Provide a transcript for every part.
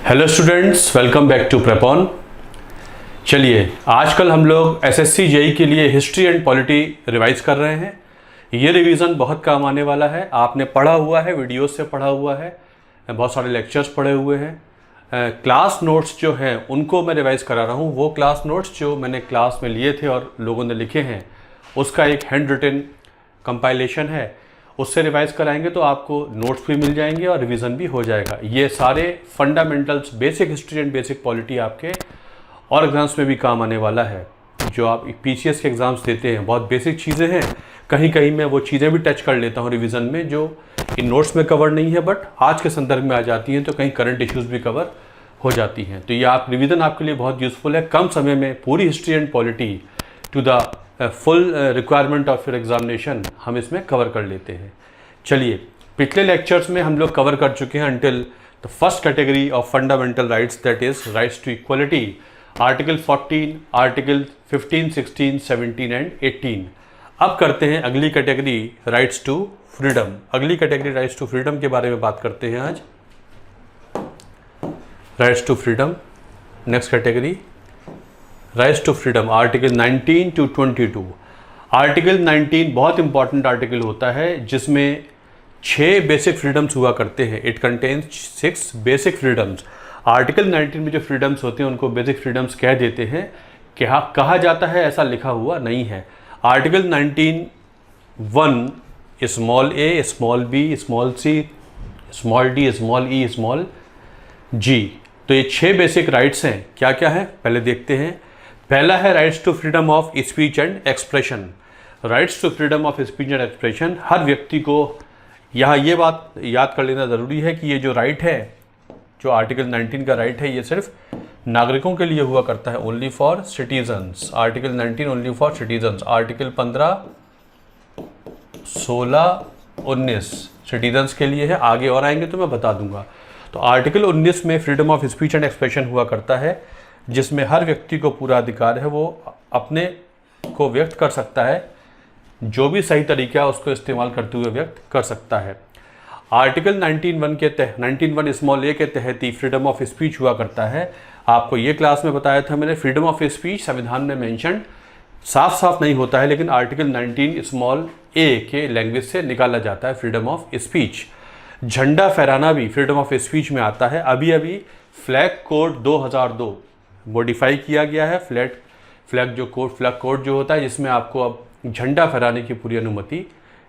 Hello students, welcome back to Prepon. चलिए, आजकल हम लोग एसएससी जेई के लिए हिस्ट्री एंड पॉलिटी रिवाइज कर रहे हैं। ये रिवीजन बहुत काम आने वाला है। आपने पढ़ा हुआ है, वीडियोस से पढ़ा हुआ है, बहुत सारे लेक्चर्स पढ़े हुए हैं। क्लास नोट्स जो हैं उनको मैं रिवाइज करा रहा हूँ। वो क्लास नोट्स जो मैंने क्लास में लिए थे और लोगों ने लिखे हैं, उसका एक हैंड रिटन कंपाइलेशन है, उससे रिवाइज कराएंगे तो आपको नोट्स भी मिल जाएंगे और रिवीजन भी हो जाएगा। ये सारे fundamentals, basic history and basic polity आपके और एग्जाम्स में भी काम आने वाला है। जो आप पीसीएस के एग्ज़ाम्स देते हैं, बहुत बेसिक चीज़ें हैं। कहीं कहीं मैं वो चीज़ें भी टच कर लेता हूँ रिवीजन में जो इन नोट्स में कवर नहीं है, बट आज के संदर्भ में आ जाती हैं, तो कहीं करंट इश्यूज़ भी कवर हो जाती हैं। तो ये आप रिवीजन आपके लिए बहुत यूज़फुल है। कम समय में पूरी history and polity to the full requirement of your examination हम इसमें कवर कर लेते हैं। चलिए, पिछले लेक्चर्स में हम लोग कवर कर चुके हैं until the first category of fundamental rights, that is rights to equality, article 14, article 15, 16, 17 and 18। अब करते हैं अगली कैटेगरी, राइट्स टू फ्रीडम। अगली कैटेगरी राइट्स टू फ्रीडम के बारे में बात करते हैं आज। Rights to freedom, next category rights to freedom, article 19 to 22। Article 19 बहुत इंपॉर्टेंट आर्टिकल होता है, जिसमें 6 बेसिक फ्रीडम्स हुआ करते हैं। It contains 6 basic freedoms. Article 19 में जो फ्रीडम्स होते हैं उनको बेसिक फ्रीडम्स कह देते हैं। क्या कहा जाता है, ऐसा लिखा हुआ नहीं है। आर्टिकल 19(1) स्मॉल ए, small B, small C, small D, small ई, स्मॉल जी। तो ये 6 बेसिक राइट्स हैं। क्या क्या है पहले देखते हैं। पहला है rights to freedom of speech and expression. Rights to freedom of speech and expression, हर व्यक्ति को यहाँ ये बात याद कर लेना ज़रूरी है कि ये जो राइट है, जो आर्टिकल 19 का राइट है, ये सिर्फ नागरिकों के लिए हुआ करता है, only for citizens. Article 19 only for citizens. Article 15, 16, 19 citizens के लिए है। आगे और आएंगे तो मैं बता दूंगा। तो आर्टिकल 19 में freedom of speech and expression हुआ करता है, जिसमें हर व्यक्ति को पूरा अधिकार है, वो अपने को व्यक्त कर सकता है, जो भी सही तरीका है उसको इस्तेमाल करते हुए व्यक्त कर सकता है। आर्टिकल 19(1) के तहत, 19(1) स्मॉल ए के तहत ही फ्रीडम ऑफ स्पीच हुआ करता है। आपको ये क्लास में बताया था मैंने, फ्रीडम ऑफ स्पीच संविधान में मेंशन साफ साफ नहीं होता है, लेकिन आर्टिकल 19 स्मॉल ए के लैंग्वेज से निकाला जाता है फ्रीडम ऑफ स्पीच। झंडा फहराना भी फ्रीडम ऑफ स्पीच में आता है। अभी अभी फ्लैग कोड 2002 मॉडिफाई किया गया है। फ्लैग कोड जो होता है, जिसमें आपको अब झंडा फहराने की पूरी अनुमति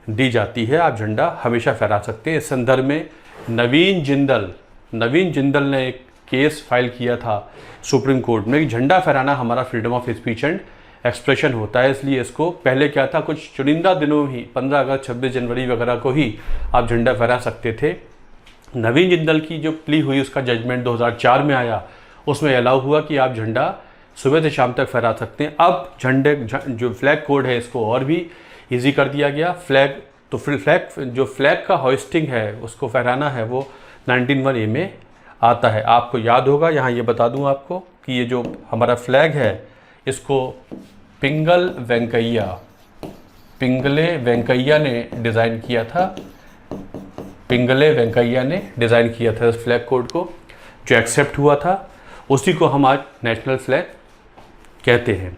दी जाती है। आप झंडा हमेशा फहरा सकते हैं। इस संदर्भ में नवीन जिंदल ने एक केस फाइल किया था सुप्रीम कोर्ट में कि झंडा फहराना हमारा freedom of speech and expression होता है, इसलिए इसको पहले क्या था, कुछ चुनिंदा दिनों ही 15 अगस्त, 26 जनवरी वगैरह को ही आप झंडा फहरा सकते थे। नवीन जिंदल की जो प्ली हुई, उसका जजमेंट 2004 में आया, उसमें अलाउ हुआ कि आप झंडा सुबह से शाम तक फहरा सकते हैं। अब जो फ्लैग कोड है, इसको और भी इजी कर दिया गया। फ्लैग का होइस्टिंग है, उसको फहराना है, वो 19(1) ए में आता है। आपको याद होगा, यहाँ ये बता दूँ आपको कि ये जो हमारा फ्लैग है, इसको पिंगले वेंकैया ने डिज़ाइन किया था। पिंगले वेंकैया ने डिज़ाइन किया था इस फ्लैग कोड को, जो एक्सेप्ट हुआ था, उसी को हम आज नेशनल फ्लैग कहते हैं।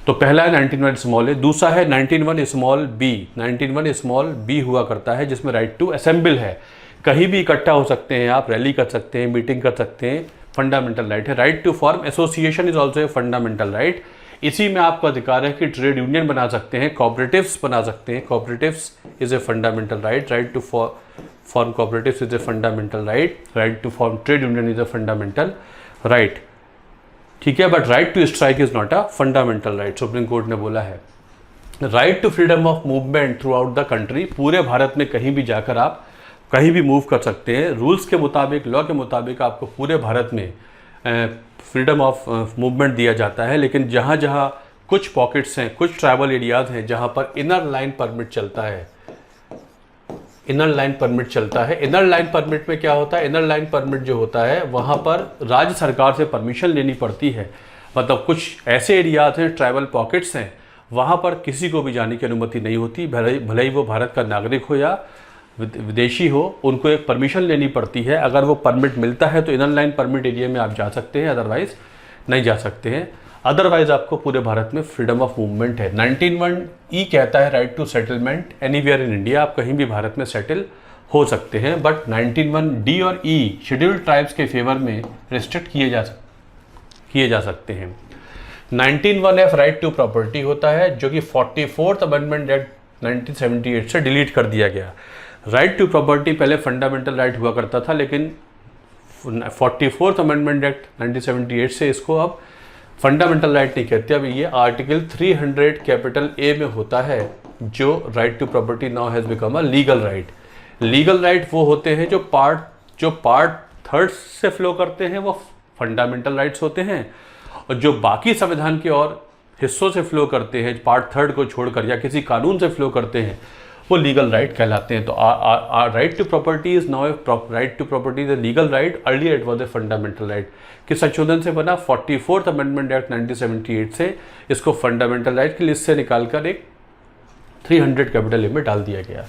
तो पहला है 19(1) स्मॉल ए, दूसरा है 19(1) स्मॉल बी। 19(1) स्मॉल बी हुआ करता है, जिसमें राइट टू असेंबल है। कहीं भी इकट्ठा हो सकते हैं आप, रैली कर सकते हैं, मीटिंग कर सकते हैं, फंडामेंटल राइट है। Right to form association is also a fundamental right. इसी में आपका अधिकार है कि ट्रेड यूनियन बना सकते हैं, कोऑपरेटिव्स बना सकते हैं। Cooperatives is a fundamental right. Right to form cooperatives is a fundamental right. Right to form trade union is a fundamental right. ठीक है, but right to strike is not a fundamental right, supreme court ने बोला है। Right to freedom of movement throughout the country, पूरे भारत में कहीं भी जाकर आप कहीं भी मूव कर सकते हैं। रूल्स के मुताबिक, लॉ के मुताबिक आपको पूरे भारत में फ्रीडम ऑफ मूवमेंट दिया जाता है। लेकिन जहाँ जहाँ कुछ पॉकेट्स हैं, कुछ ट्राइबल एरियाज़ हैं, जहाँ पर इनर लाइन परमिट चलता है। इनर लाइन परमिट में क्या होता है, इनर लाइन परमिट जो होता है, वहाँ पर राज्य सरकार से परमिशन लेनी पड़ती है। मतलब कुछ ऐसे एरियाज़ हैं, ट्राइबल पॉकेट्स हैं, वहाँ पर किसी को भी जाने की अनुमति नहीं होती, भले ही वो भारत का नागरिक हो या विदेशी हो उनको एक परमिशन लेनी पड़ती है। अगर वो परमिट मिलता है तो इनर लाइन परमिट एरिया में आप जा सकते हैं, अदरवाइज नहीं जा सकते हैं। अदरवाइज आपको पूरे भारत में फ्रीडम ऑफ मूवमेंट है। 19(1)E कहता है right to settlement anywhere in India, आप कहीं भी भारत में सेटल हो सकते हैं। बट 19(1)D और E शेड्यूल्ड ट्राइब्स के फेवर में रिस्ट्रिक्ट किए जा सकते हैं। 19(1)F राइट टू प्रॉपर्टी होता है, जो कि 44th अमेंडमेंट एक्ट 1978 से डिलीट कर दिया गया। राइट टू प्रॉपर्टी पहले फंडामेंटल राइट हुआ करता था, लेकिन 44th अमेंडमेंट एक्ट 1978 से इसको अब फंडामेंटल राइट नहीं कहते। अब ये आर्टिकल 300(A) में होता है, जो right to property now has become a legal right. Legal right वो होते हैं जो पार्ट थर्ड से फ्लो करते हैं, वो फंडामेंटल राइट्स होते हैं, और जो बाकी संविधान के और हिस्सों से फ्लो करते हैं, पार्ट थर्ड को छोड़कर या किसी कानून से फ्लो करते हैं, वो लीगल राइट कहलाते हैं। तो right to property is now right to property is a legal right, earlier it was a fundamental right. किस संशोधन से बना? 44th अमेंडमेंट एक्ट 1978 से इसको फंडामेंटल राइट की लिस्ट से निकालकर एक 300(A) में डाल दिया गया।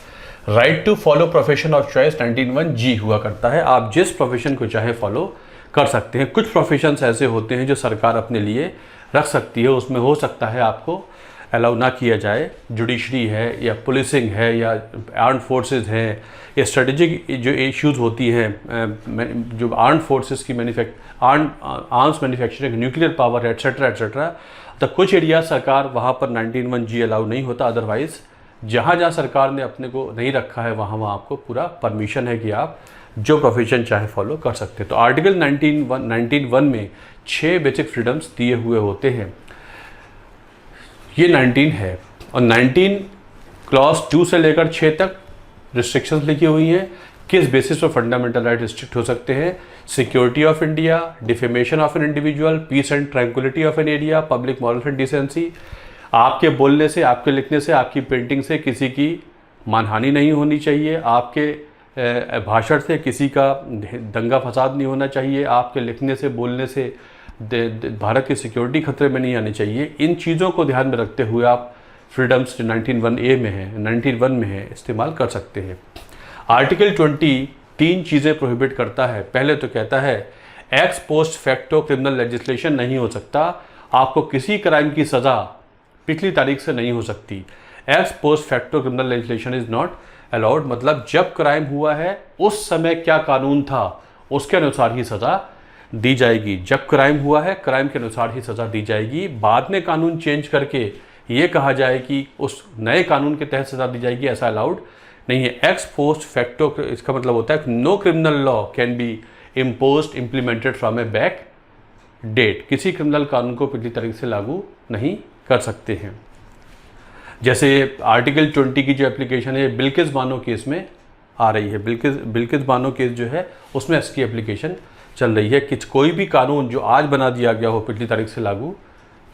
Right to follow profession of choice 19(1)G हुआ करता है, आप जिस प्रोफेशन को चाहे फॉलो कर सकते हैं। कुछ प्रोफेशंस ऐसे होते हैं जो सरकार अपने लिए रख सकती है, उसमें हो सकता है आपको अलाउ ना किया जाए। जुडिशरी है या पुलिसिंग है या आर्म्ड फोर्सेस हैं या स्ट्रेटेजिक जो इश्यूज़ होती हैं, जो आर्म्ड फोर्सेस की आर्म्स मैन्युफैक्चरिंग, न्यूक्लियर पावर है, एट्सेट्रा एट्सेट्रा। तो कुछ एरिया सरकार वहाँ पर 19(1)G अलाउ नहीं होता। अदरवाइज़ जहाँ सरकार ने अपने को नहीं रखा है वहाँ आपको पूरा परमिशन है कि आप जो प्रोफेशन चाहे फॉलो कर सकते हैं। तो आर्टिकल 19(1) में 6 बेसिक फ्रीडम्स दिए हुए होते हैं। ये 19 है, और 19 क्लॉज 2 से लेकर 6 तक रिस्ट्रिक्शंस लिखी हुई हैं। किस बेसिस पर फंडामेंटल राइट रिस्ट्रिक्ट हो सकते हैं? Security of India, defamation of an individual, peace and tranquillity of an area, public moral and decency. आपके बोलने से, आपके लिखने से, आपकी पेंटिंग से किसी की मानहानि नहीं होनी चाहिए। आपके भाषण से किसी का दंगा फसाद नहीं होना चाहिए। आपके लिखने से, बोलने से भारत की सिक्योरिटी खतरे में नहीं आनी चाहिए। इन चीज़ों को ध्यान में रखते हुए आप फ्रीडम्स जो 19(1)A में है, 19(1) में है, इस्तेमाल कर सकते हैं। आर्टिकल 20 3 चीज़ें प्रोहिबिट करता है। पहले तो कहता है x post facto criminal legislation नहीं हो सकता, आपको किसी क्राइम की सज़ा पिछली तारीख से नहीं हो सकती। X post facto criminal legislation is not allowed, मतलब जब क्राइम हुआ है उस समय क्या कानून था उसके अनुसार ही सज़ा दी जाएगी। जब क्राइम हुआ है क्राइम के अनुसार ही सज़ा दी जाएगी। बाद में कानून चेंज करके ये कहा जाए कि उस नए कानून के तहत सज़ा दी जाएगी, ऐसा अलाउड नहीं है। एक्स पोस्ट फैक्टो इसका मतलब होता है no criminal law can be imposed implemented from a back date. किसी क्रिमिनल कानून को पिछली तारीख से लागू नहीं कर सकते हैं। जैसे आर्टिकल 20 की जो एप्लीकेशन है बिल्किस बानो केस में आ रही है। बिल्किस बानो केस जो है उसमें इसकी एप्लीकेशन चल रही है कि कोई भी कानून जो आज बना दिया गया हो पिछली तारीख से लागू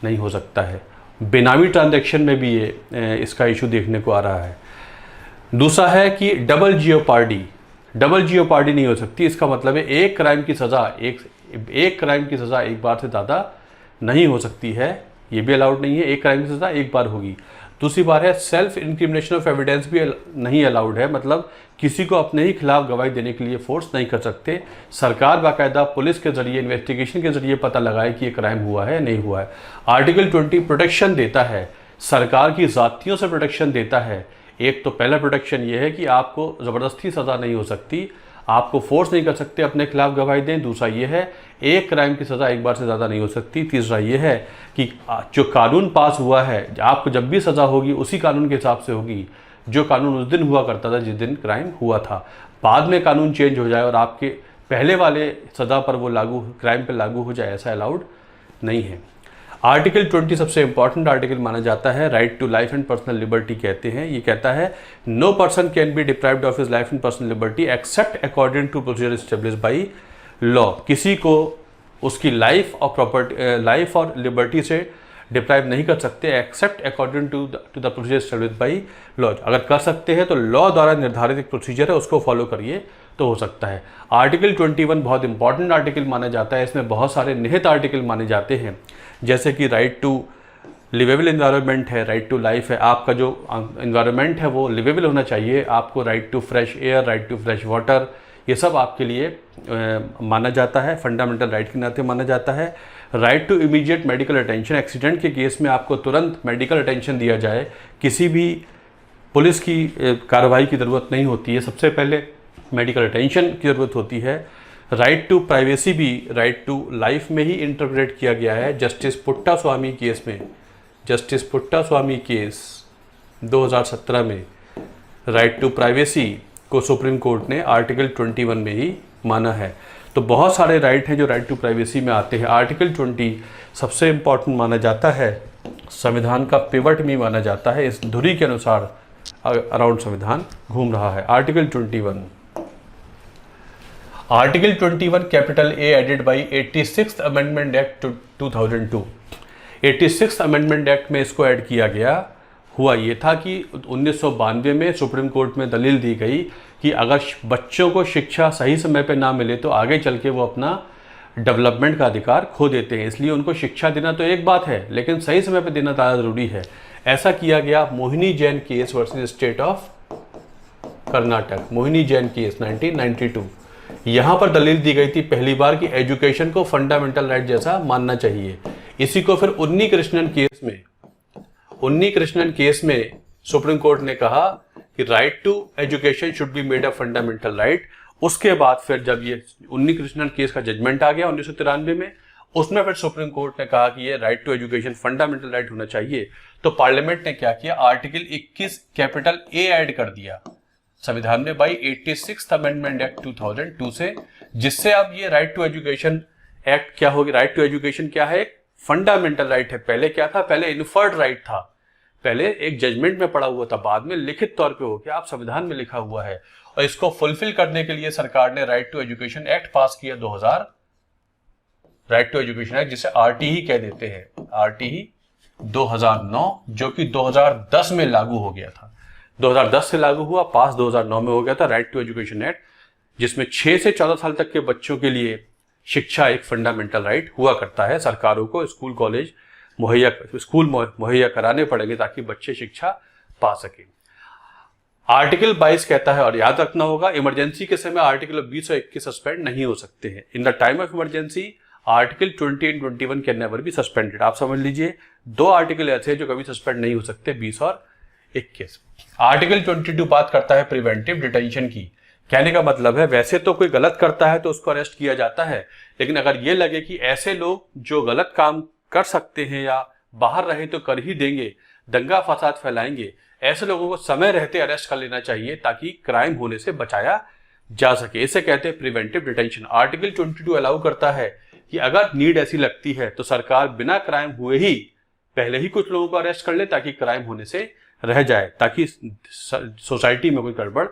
नहीं हो सकता है। बेनामी ट्रांजैक्शन में भी ये इसका इशू देखने को आ रहा है। दूसरा है कि डबल जियोपार्डी नहीं हो सकती। इसका मतलब है एक क्राइम की सज़ा एक बार से ज़्यादा नहीं हो सकती है, ये भी अलाउड नहीं है। एक क्राइम की सज़ा एक बार होगी। दूसरी बात है सेल्फ इंक्रिमिनेशन ऑफ एविडेंस भी नहीं अलाउड है, मतलब किसी को अपने ही खिलाफ गवाही देने के लिए फोर्स नहीं कर सकते। सरकार बाकायदा पुलिस के जरिए, इन्वेस्टिगेशन के जरिए पता लगाए कि ये क्राइम हुआ है नहीं हुआ है। आर्टिकल 20 प्रोटेक्शन देता है, सरकार की ज़ातियों से प्रोटेक्शन देता है। एक तो पहला प्रोटेक्शन ये है कि आपको ज़बरदस्ती सज़ा नहीं हो सकती, आपको फोर्स नहीं कर सकते अपने खिलाफ गवाही दें। दूसरा ये है एक क्राइम की सज़ा एक बार से ज़्यादा नहीं हो सकती। तीसरा ये है कि जो कानून पास हुआ है आपको जब भी सज़ा होगी उसी कानून के हिसाब से होगी जो कानून उस दिन हुआ करता था जिस दिन क्राइम हुआ था। बाद में कानून चेंज हो जाए और आपके पहले वाले सज़ा पर वो क्राइम पर लागू हो जाए, ऐसा अलाउड नहीं है। आर्टिकल 20 सबसे इंपॉर्टेंट आर्टिकल माना जाता है। Right to life and personal liberty कहते हैं। ये कहता है no person can be deprived of his life and personal liberty except according to procedure established by law. किसी को उसकी लाइफ और लिबर्टी से डिप्राइव नहीं कर सकते except according to the procedure established by law. अगर कर सकते हैं तो लॉ द्वारा निर्धारित एक प्रोसीजर है, उसको फॉलो करिए तो हो सकता है। आर्टिकल 21 बहुत इंपॉर्टेंट आर्टिकल माना जाता है। इसमें बहुत सारे निहित आर्टिकल माने जाते हैं, जैसे कि राइट टू लिवेबल इन्वायरमेंट है, राइट टू लाइफ है, आपका जो इन्वायरमेंट है वो लिवेबल होना चाहिए, आपको right to fresh air, right to fresh water, ये सब आपके लिए माना जाता है, फंडामेंटल राइट के नाते माना जाता है। Right to immediate medical attention, accident के केस में आपको तुरंत मेडिकल अटेंशन दिया जाए, किसी भी पुलिस की कार्रवाई की ज़रूरत नहीं होती है, सबसे पहले मेडिकल अटेंशन की ज़रूरत होती है। राइट टू प्राइवेसी भी राइट टू लाइफ में ही इंटरप्रेट किया गया है। जस्टिस पुट्टास्वामी केस में, जस्टिस पुट्टास्वामी केस 2017 में राइट टू प्राइवेसी को सुप्रीम कोर्ट ने आर्टिकल 21 में ही माना है। तो बहुत सारे राइट हैं जो राइट टू प्राइवेसी में आते हैं। आर्टिकल 20 सबसे इम्पॉर्टेंट माना जाता है, संविधान का पिवट भी माना जाता है, इस धुरी के अनुसार अराउंड संविधान घूम रहा है। Article 21, article 21 capital A added by 86th amendment act 2002। 86th amendment act में इसको ऐड किया गया। हुआ ये था कि 1992 में सुप्रीम कोर्ट में दलील दी गई कि अगर बच्चों को शिक्षा सही समय पर ना मिले तो आगे चल के वो अपना डेवलपमेंट का अधिकार खो देते हैं, इसलिए उनको शिक्षा देना तो एक बात है लेकिन सही समय पर देना ज़्यादा ज़रूरी है। ऐसा किया गया Mohini Jain case versus state of Karnataka, Mohini Jain case 1992। यहाँ पर दलील दी गई थी पहली बार कि एजुकेशन को फंडामेंटल राइट जैसा मानना चाहिए। इसी को फिर उन्नी कृष्णन केस में सुप्रीम कोर्ट ने कहा कि right to education should be made a fundamental right. उसके बाद फिर जब ये उन्नी कृष्णन केस का जजमेंट आ गया 1993 में, उसमें फिर सुप्रीम कोर्ट ने कहा कि ये right to education fundamental right होना चाहिए। तो पार्लियामेंट ने क्या किया, आर्टिकल 21 कैपिटल ए ऐड कर दिया संविधान में बाई 86th अमेंडमेंट एक्ट 2002 से, जिससे अब ये राइट टू एजुकेशन एक्ट क्या होगी। राइट टू एजुकेशन क्या है, एक फंडामेंटल राइट है। पहले क्या था, पहले इन्फर्ड राइट था, पहले एक जजमेंट में पड़ा हुआ था, बाद में लिखित तौर पे हो गया, अब संविधान में लिखा हुआ है। और इसको फुलफिल करने के लिए सरकार ने right to education act pass किया 2000, राइट टू एजुकेशन एक्ट जिसे आरटीई कह देते हैं, आरटीई 2009, जो कि 2010 में लागू हो गया था। 2010 से लागू हुआ, पास 2009 में हो गया था राइट टू एजुकेशन एक्ट, जिसमें 6 से 14 साल तक के बच्चों के लिए शिक्षा एक फंडामेंटल राइट हुआ करता है। सरकारों को स्कूल कॉलेज मुहैया कराने पड़ेंगे ताकि बच्चे शिक्षा पा सके। आर्टिकल 22 कहता है, और याद रखना होगा, इमरजेंसी के समय आर्टिकल 20 और 21 सस्पेंड नहीं हो सकते हैं। In the time of emergency article 20 and 21 can never be suspended. आप समझ लीजिए, दो आर्टिकल ऐसे हैं जो कभी सस्पेंड नहीं हो सकते, 20 और 21। आर्टिकल 22 बात करता है प्रिवेंटिव डिटेंशन की। कहने का मतलब है, वैसे तो कोई गलत करता है तो उसको अरेस्ट किया जाता है, लेकिन अगर ये लगे कि ऐसे लोग जो गलत काम कर सकते हैं या बाहर रहे तो कर ही देंगे, दंगा फसाद फैलाएंगे, ऐसे लोगों को समय रहते अरेस्ट कर लेना चाहिए ताकि क्राइम होने से बचाया जा सके। इसे कहते हैं प्रिवेंटिव डिटेंशन। आर्टिकल 22 अलाउ करता है कि अगर नीड ऐसी लगती है तो सरकार बिना क्राइम हुए ही पहले ही कुछ लोगों को अरेस्ट कर ले ताकि क्राइम होने से रह जाए, ताकि सोसाइटी में कोई गड़बड़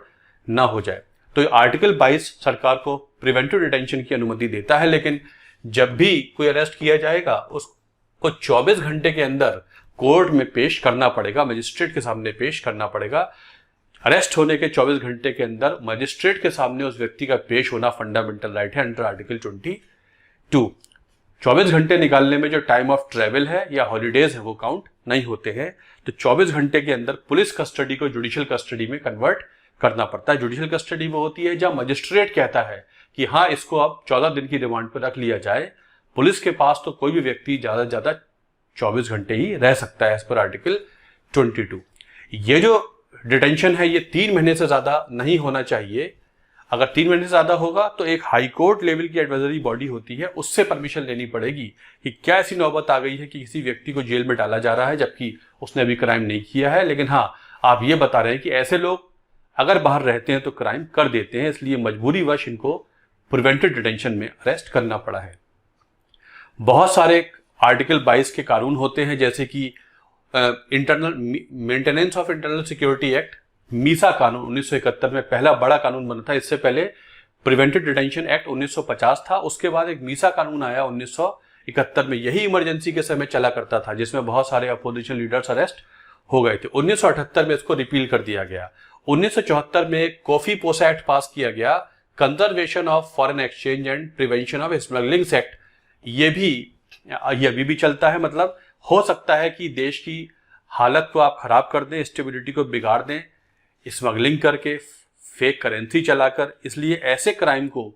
ना हो जाए। तो आर्टिकल 22 सरकार को प्रिवेंटिव डिटेंशन की अनुमति देता है, लेकिन जब भी कोई अरेस्ट किया जाएगा उसको 24 घंटे के अंदर कोर्ट में पेश करना पड़ेगा, मजिस्ट्रेट के सामने पेश करना पड़ेगा। अरेस्ट होने के 24 घंटे के अंदर मजिस्ट्रेट के सामने उस व्यक्ति का पेश होना फंडामेंटल राइट है अंडर आर्टिकल 22। 24 घंटे निकालने में जो टाइम ऑफ ट्रेवल है या हॉलीडेज है वो काउंट नहीं होते हैं। तो 24 घंटे के अंदर पुलिस कस्टडी को जुडिशियल कस्टडी में कन्वर्ट करना पड़ता है। जुडिशियल कस्टडी वो होती है जहां मजिस्ट्रेट कहता है कि हाँ, इसको अब 14 दिन की रिमांड पर रख लिया जाए। पुलिस के पास तो कोई भी व्यक्ति ज्यादा से ज्यादा 24 घंटे ही रह सकता है एज पर आर्टिकल 22। ये जो डिटेंशन है ये 3 महीने से ज्यादा नहीं होना चाहिए। अगर 3 महीने से ज्यादा होगा तो एक हाई कोर्ट लेवल की एडवाइजरी बॉडी होती है, उससे परमिशन लेनी पड़ेगी कि क्या ऐसी नौबत आ गई है कि किसी व्यक्ति को जेल में डाला जा रहा है जबकि उसने अभी क्राइम नहीं किया है, लेकिन हाँ आप ये बता रहे हैं कि ऐसे लोग अगर बाहर रहते हैं तो क्राइम कर देते हैं, इसलिए मजबूरीवश इनको प्रिवेंटिव डिटेंशन में अरेस्ट करना पड़ा है। बहुत सारे आर्टिकल 22 के कानून होते हैं, जैसे कि internal maintenance of internal security act, Misa कानून 1971 में पहला बड़ा कानून बना था। इससे पहले प्रिवेंटिव डिटेंशन एक्ट 1950 था, उसके बाद एक मीसा कानून आया 1971 में, यही इमरजेंसी के समय चला करता था, जिसमें बहुत सारे अपोजिशन लीडर्स अरेस्ट हो गए थे। 1978 में इसको रिपील कर दिया गया। 1974 में कॉफी पोसा एक्ट पास किया गया, conservation of foreign exchange and prevention of smuggling act, ये अभी भी चलता है। मतलब हो सकता है कि देश की हालत को आप खराब कर दें, स्टेबिलिटी को बिगाड़ दें, स्मगलिंग करके, फेक करेंसी चलाकर। इसलिए ऐसे क्राइम को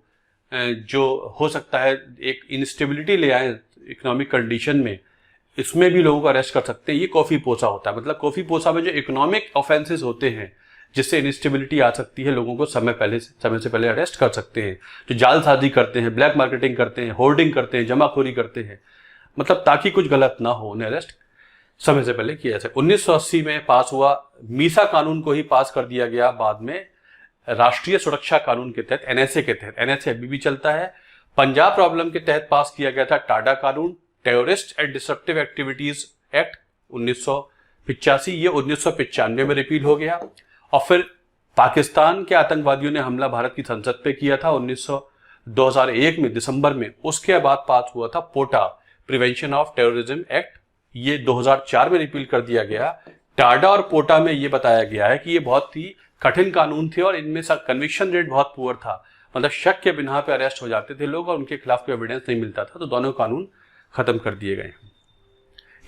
जो हो सकता है एक इंस्टेबिलिटी ले आए इकोनॉमिक कंडीशन में, इसमें भी लोगों को अरेस्ट कर सकते हैं। ये कॉफी पोसा होता है, मतलब कॉफी पोसा में जो इकोनॉमिक ऑफेंसेस होते हैं जिससे इंस्टेबिलिटी आ सकती है, लोगों को समय से पहले अरेस्ट कर सकते हैं। जो जालसाजी करते हैं, ब्लैक मार्केटिंग करते हैं, होर्डिंग करते हैं, जमाखोरी करते हैं, मतलब ताकि कुछ गलत ना हो, उन्हें अरेस्ट समय से पहले किया जाए। 1980 में पास हुआ मीसा कानून को ही पास कर दिया गया बाद में राष्ट्रीय सुरक्षा कानून के तहत, एनएसए के तहत। एनएसए अभी भी चलता है। पंजाब प्रॉब्लम के तहत पास किया गया था टाडा कानून, terrorist and disruptive activities act 1985। ये 1995 में रिपील हो गया। और फिर पाकिस्तान के आतंकवादियों ने हमला भारत की संसद पे किया था 2001 में दिसंबर में। उसके बाद पास हुआ था पोटा, प्रिवेंशन ऑफ टेररिज्म एक्ट, ये 2004 में रिपील कर दिया गया। टाडा और पोटा में ये बताया गया है कि ये बहुत ही कठिन कानून थे और इनमें कन्विक्शन रेट बहुत पुअर था, मतलब शक के बिना पे अरेस्ट हो जाते थे लोग और उनके खिलाफ कोई एविडेंस नहीं मिलता था, तो दोनों कानून खत्म कर दिए गए।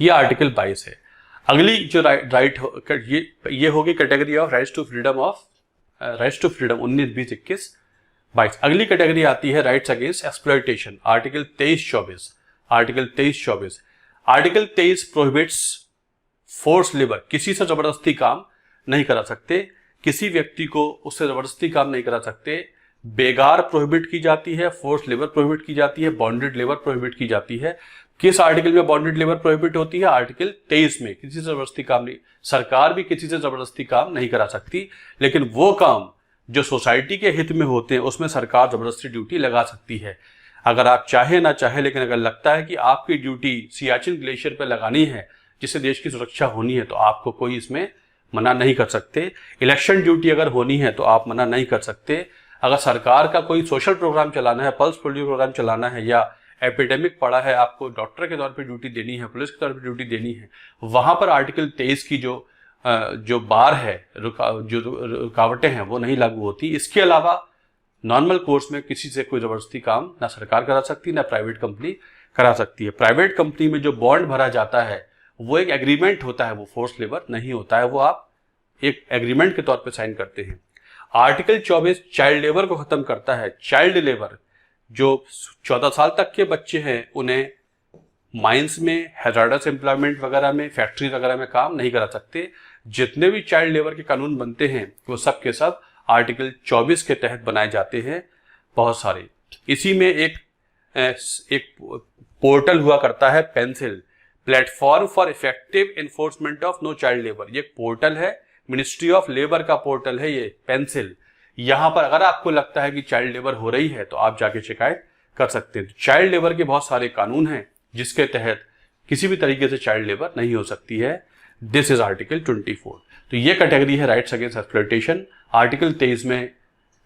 ये आर्टिकल 22 है। अगली जो राइट ये होगी category of rights to freedom 19, 20, 21, 22। अगली कैटेगरी आती है rights against exploitation, article 23-24। Article 23 prohibits force labour, किसी से जबरदस्ती काम नहीं करा सकते, किसी व्यक्ति को उससे जबरदस्ती काम नहीं करा सकते। बेगार प्रोहिबिट की जाती है, फोर्स लेबर प्रोहिबिट की जाती है, बॉन्डेड लेबर प्रोहिबिट की जाती है। किस आर्टिकल में बॉन्डेड लेबर प्रोहिबिट होती है? आर्टिकल 23 में। किसी से जबरदस्ती काम नहीं, सरकार भी किसी से जबरदस्ती काम नहीं करा सकती, लेकिन वो काम जो सोसाइटी के हित में होते हैं उसमें सरकार जबरदस्ती ड्यूटी लगा सकती है। अगर आप चाहे ना चाहे, लेकिन अगर लगता है कि आपकी ड्यूटी सियाचिन ग्लेशियर पर लगानी है जिससे देश की सुरक्षा होनी है, तो आपको कोई इसमें मना नहीं कर सकते। इलेक्शन ड्यूटी अगर होनी है तो आप मना नहीं कर सकते। अगर सरकार का कोई सोशल प्रोग्राम चलाना है, पल्स पोलियो प्रोग्राम चलाना है, या एपिडेमिक पड़ा है, आपको डॉक्टर के तौर पे ड्यूटी देनी है, पुलिस के तौर पे ड्यूटी देनी है, वहां पर आर्टिकल 23 की जो बार है, जो रुकावटें हैं, वो नहीं लागू होती। इसके अलावा नॉर्मल कोर्स में किसी से कोई जबरदस्ती काम ना सरकार करा सकती, ना प्राइवेट कंपनी करा सकती है। प्राइवेट कंपनी में जो बॉन्ड भरा जाता है वो एक एग्रीमेंट होता है, वो फोर्स लेबर नहीं होता है, वो आप एक एग्रीमेंट के तौर पे साइन करते हैं। आर्टिकल 24 चाइल्ड लेबर को खत्म करता है। चाइल्ड लेबर, जो 14 साल तक के बच्चे हैं, उन्हें माइंस में, हैजार्डस एम्प्लॉयमेंट वगैरह में, फैक्ट्री वगैरह में काम नहीं करा सकते। जितने भी चाइल्ड लेबर के कानून बनते हैं वो सब के सब आर्टिकल 24 के तहत बनाए जाते हैं, बहुत सारे। इसी में एक पोर्टल हुआ करता है, pencil, platform for effective enforcement of no child labour. ये एक पोर्टल है, मिनिस्ट्री ऑफ लेबर का पोर्टल है ये पेंसिल। यहां पर अगर आपको लगता है कि चाइल्ड लेबर हो रही है तो आप जाके शिकायत कर सकते हैं। चाइल्ड लेबर के बहुत सारे कानून हैं जिसके तहत किसी भी तरीके से चाइल्ड लेबर नहीं हो सकती है। This is article 24। तो ये कैटेगरी है राइट्स अगेंस्ट एक्सप्लॉयटेशन। आर्टिकल 23 में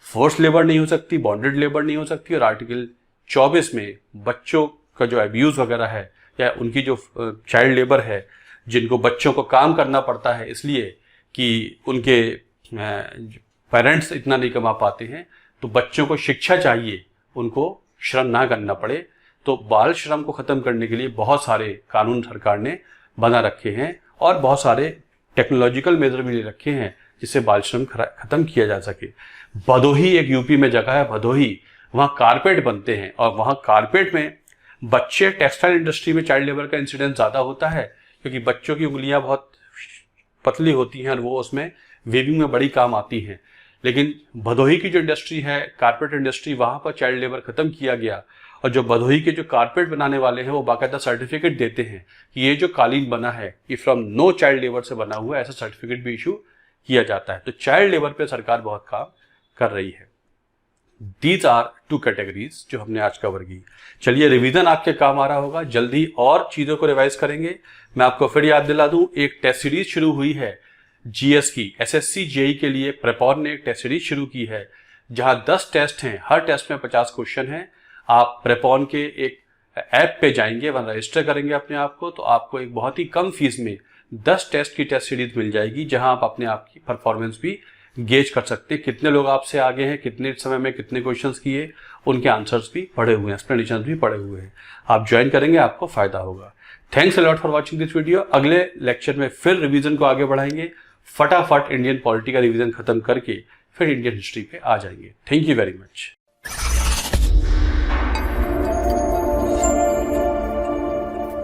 फोर्स लेबर नहीं हो सकती, बॉन्डेड लेबर नहीं हो सकती, और आर्टिकल 24 में बच्चों का जो अब्यूज वगैरह है या उनकी जो चाइल्ड लेबर है, जिनको बच्चों को काम करना पड़ता है इसलिए कि उनके पेरेंट्स इतना नहीं कमा पाते हैं, तो बच्चों को शिक्षा चाहिए, उनको श्रम ना करना पड़े, तो बाल श्रम को खत्म करने के लिए बहुत सारे कानून सरकार ने बना रखे हैं और बहुत सारे टेक्नोलॉजिकल मेजर भी ले रखे हैं जिससे बाल श्रम खत्म किया जा सके। भदोही एक यूपी में जगह है, भदोही, वहाँ कारपेट बनते हैं और वहाँ कारपेट में बच्चे, टेक्सटाइल इंडस्ट्री में चाइल्ड लेबर का इंसिडेंस ज़्यादा होता है क्योंकि बच्चों की उंगलियां बहुत पतली होती हैं और वो उसमें वेविंग में बड़ी काम आती हैं। लेकिन भदोही की जो इंडस्ट्री है, कारपेट इंडस्ट्री, वहाँ पर चाइल्ड लेबर खत्म किया गया और जो भदोही के जो कारपेट बनाने वाले हैं वो बाकायदा सर्टिफिकेट देते हैं कि ये जो कालीन बना है ये फ्रॉम नो चाइल्ड लेबर से बना हुआ है, ऐसा सर्टिफिकेट भी इशू किया जाता है। तो चाइल्ड लेबर पे सरकार बहुत काम कर रही है। दीज आर 2 कैटेगरीज जो हमने आज कवर की। चलिए, रिवीजन आपके काम आ रहा होगा, जल्दी और चीज़ों को रिवाइज करेंगे। मैं आपको फिर याद दिला दूं, एक टेस्ट सीरीज शुरू हुई है जीएस की, एसएससी जेई के लिए प्रेपॉर ने एक टेस्ट सीरीज शुरू की है जहां 10 टेस्ट हैं, हर टेस्ट में 50 क्वेश्चन हैं। आप प्रेपॉन के एक ऐप पे जाएंगे, वहां रजिस्टर करेंगे अपने आप को, तो आपको एक बहुत ही कम फीस में 10 टेस्ट की टेस्ट सीरीज मिल जाएगी जहां आप अपने आप की परफॉर्मेंस भी गेज कर सकते हैं, कितने लोग आपसे आगे हैं, कितने समय में कितने क्वेश्चंस किए, उनके आंसर्स भी पढ़े हुए हैं, एक्सप्लेनेशन भी पढ़े हुए हैं। आप ज्वाइन करेंगे, आपको फायदा होगा। Thanks a lot for watching this video. अगले लेक्चर में फिर रिवीजन को आगे बढ़ाएंगे, फटाफट इंडियन पॉलिटी का रिवीजन खत्म करके फिर इंडियन हिस्ट्री पे आ जाएंगे। Thank you very much.